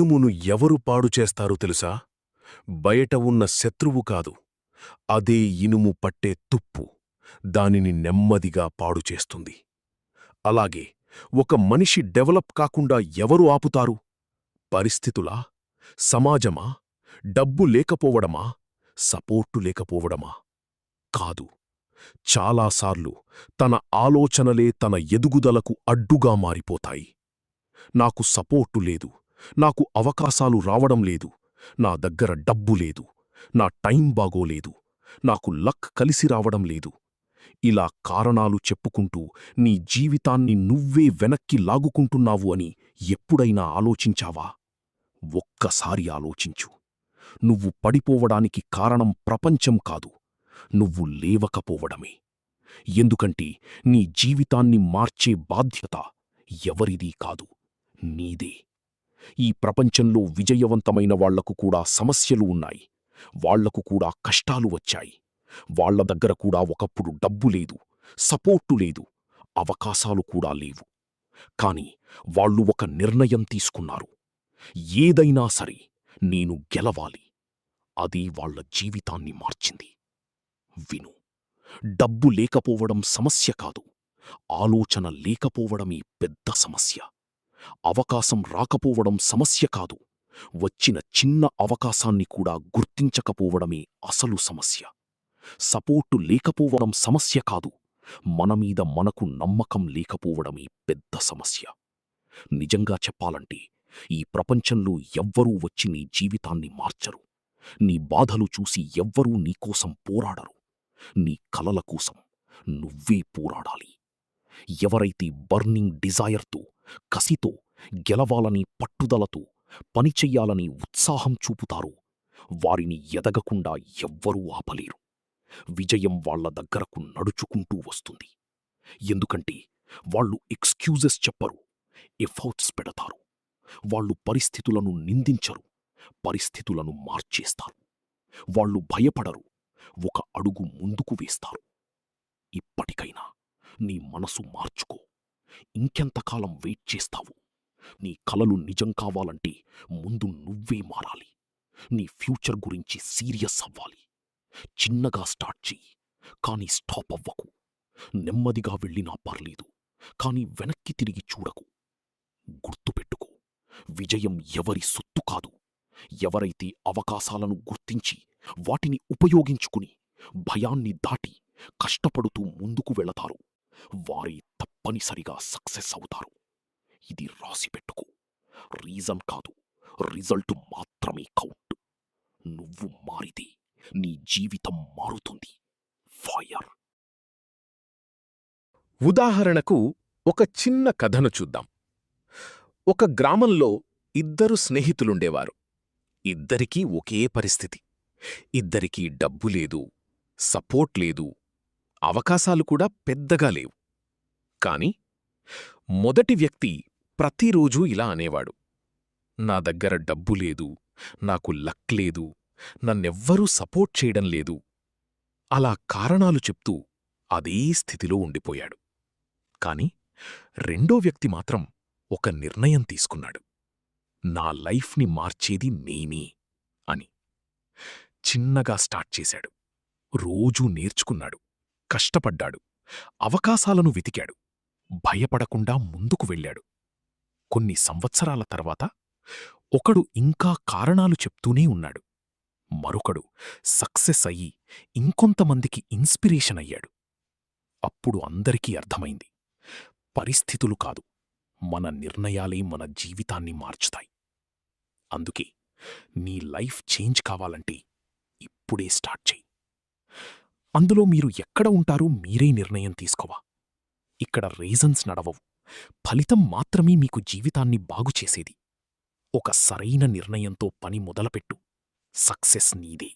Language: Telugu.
ఇనుమును ఎవరు పాడుచేస్తారో తెలుసా? బయట ఉన్న శత్రువు కాదు. అదే ఇనుము పట్టే తుప్పు దానిని నెమ్మదిగా పాడుచేస్తుంది. అలాగే ఒక మనిషి డెవలప్ కాకుండా ఎవరు ఆపుతారు? పరిస్థితులా? సమాజమా? డబ్బు లేకపోవడమా? సపోర్టు లేకపోవడమా? కాదు. చాలాసార్లు తన ఆలోచనలే తన ఎదుగుదలకు అడ్డుగా మారిపోతాయి. నాకు సపోర్టు లేదు, నాకు అవకాశాలు రావడం లేదు, నా దగ్గర డబ్బు లేదు, నా టైం బాగోలేదు, నాకు లక్ కలిసి రావడం లేదు. ఇలా కారణాలు చెప్పుకుంటూ నీ జీవితాన్ని నువ్వే వెనక్కి లాగుకుంటున్నావు అని ఎప్పుడైనా ఆలోచించావా? ఒక్కసారి ఆలోచించు. నువ్వు పడిపోవడానికి కారణం ప్రపంచం కాదు, నువ్వు లేవకపోవడమే. ఎందుకంటే నీ జీవితాన్ని మార్చే బాధ్యత ఎవరిదీ కాదు, నీదే. ఈ ప్రపంచంలో విజయవంతమైన వాళ్లకు కూడా సమస్యలు ఉన్నాయి. వాళ్లకు కూడా కష్టాలు వచ్చాయి. వాళ్ల దగ్గర కూడా ఒకప్పుడు డబ్బు లేదు, సపోర్టు లేదు, అవకాశాలు కూడా లేవు. కాని వాళ్ళు ఒక నిర్ణయం తీసుకున్నారు. ఏదైనా సరే నేను గెలవాలి. అది వాళ్ల జీవితాన్ని మార్చింది. విను, డబ్బు లేకపోవడం సమస్య కాదు, ఆలోచన లేకపోవడమే పెద్ద సమస్య. అవకాశం రాకపోవడం సమస్య కాదు, వచ్చిన చిన్న అవకాశాన్ని కూడా గుర్తించకపోవడమే అసలు సమస్య. సపోర్టు లేకపోవడం సమస్య కాదు, మనమీద మనకు నమ్మకం లేకపోవడమే పెద్ద సమస్య. నిజంగా చెప్పాలంటే ఈ ప్రపంచంలో ఎవ్వరూ వచ్చి నీ జీవితాన్ని మార్చరు. నీ బాధలు చూసి ఎవ్వరూ నీకోసం పోరాడరు. నీ కలల కోసం నువ్వే పోరాడాలి. ఎవరైతే బర్నింగ్ డిజైర్తో, కసితో, గెలవాలని పట్టుదలతో, పనిచెయ్యాలని ఉత్సాహం చూపుతారో వారిని ఎదగకుండా ఎవ్వరూ ఆపలేరు. విజయం వాళ్ల దగ్గరకు నడుచుకుంటూ వస్తుంది. ఎందుకంటే వాళ్ళు ఎక్స్క్యూజెస్ చెప్పరు, ఎఫర్ట్స్ పెడతారు. వాళ్ళు పరిస్థితులను నిందించరు, పరిస్థితులను మార్చేస్తారు. వాళ్ళు భయపడరు, ఒక అడుగు ముందుకు వేస్తారు. ఇప్పటికైనా నీ మనసు మార్చుకో. ఇంకెంతకాలం వెయిట్ చేస్తావు? నీ కలలు నిజం కావాలంటే ముందు నువ్వే మారాలి. నీ ఫ్యూచర్ గురించి సీరియస్ అవ్వాలి. చిన్నగా స్టార్ట్ చెయ్యి, కానీ స్టాప్ అవ్వకు. నెమ్మదిగా వెళ్ళినా పర్లేదు, కానీ వెనక్కి తిరిగి చూడకు. గుర్తుపెట్టుకో, విజయం ఎవరి సొత్తు కాదు. ఎవరైతే అవకాశాలను గుర్తించి వాటిని ఉపయోగించుకుని భయాన్ని దాటి కష్టపడుతూ ముందుకు వెళతారు, వారే తప్పనిసరిగా సక్సెస్ అవుతారు. ఇది రాసిపెట్టుకో. రీజన్ కాదు, రిజల్ట్ మాత్రమే కౌంట్. నువ్వు మారితే నీ జీవితం మారుతుంది. ఫైర్. ఉదాహరణకు ఒక చిన్న కథను చూద్దాం. ఒక గ్రామంలో ఇద్దరు స్నేహితులుండేవారు. ఇద్దరికీ ఒకే పరిస్థితి. ఇద్దరికీ డబ్బు లేదు, సపోర్ట్ లేదు, అవకాశాలు కూడా పెద్దగా లేవు. కాని మొదటి వ్యక్తి ప్రతిరోజూ ఇలా అనేవాడు: నా దగ్గర డబ్బు లేదు, నాకు లక్ లేదు, నన్నెవ్వరూ సపోర్ట్ చేయడం లేదు. అలా కారణాలు చెప్తూ అదే స్థితిలో ఉండిపోయాడు. కాని రెండో వ్యక్తి మాత్రం ఒక నిర్ణయం తీసుకున్నాడు: నా లైఫ్ని మార్చేది నేనే అని. చిన్నగా స్టార్ట్ చేశాడు. రోజూ నేర్చుకున్నాడు, కష్టపడ్డాడు, అవకాశాలను వెతికాడు, భయపడకుండా ముందుకు వెళ్ళాడు. కొన్ని సంవత్సరాల తర్వాత ఒకడు ఇంకా కారణాలు చెప్తూనే ఉన్నాడు. మరొకడు సక్సెస్ అయ్యి ఇంకొంతమందికి ఇన్స్పిరేషన్ అయ్యాడు. అప్పుడు అందరికీ అర్థమైంది, పరిస్థితులు కాదు, మన నిర్ణయాలే మన జీవితాన్ని మార్చుతాయి. అందుకే నీ లైఫ్ చేంజ్ కావాలంటే ఇప్పుడే స్టార్ట్ చెయ్యి. అందులో మీరు ఎక్కడ ఉంటారో మీరే నిర్ణయం తీసుకోవా. ఇక్కడ రీజన్స్ నడవవు, ఫలితం మాత్రమే మీకు జీవితాన్ని బాగుచేసేది. ఒక సరైన నిర్ణయంతో పని మొదలుపెట్టు. సక్సెస్ నీదే.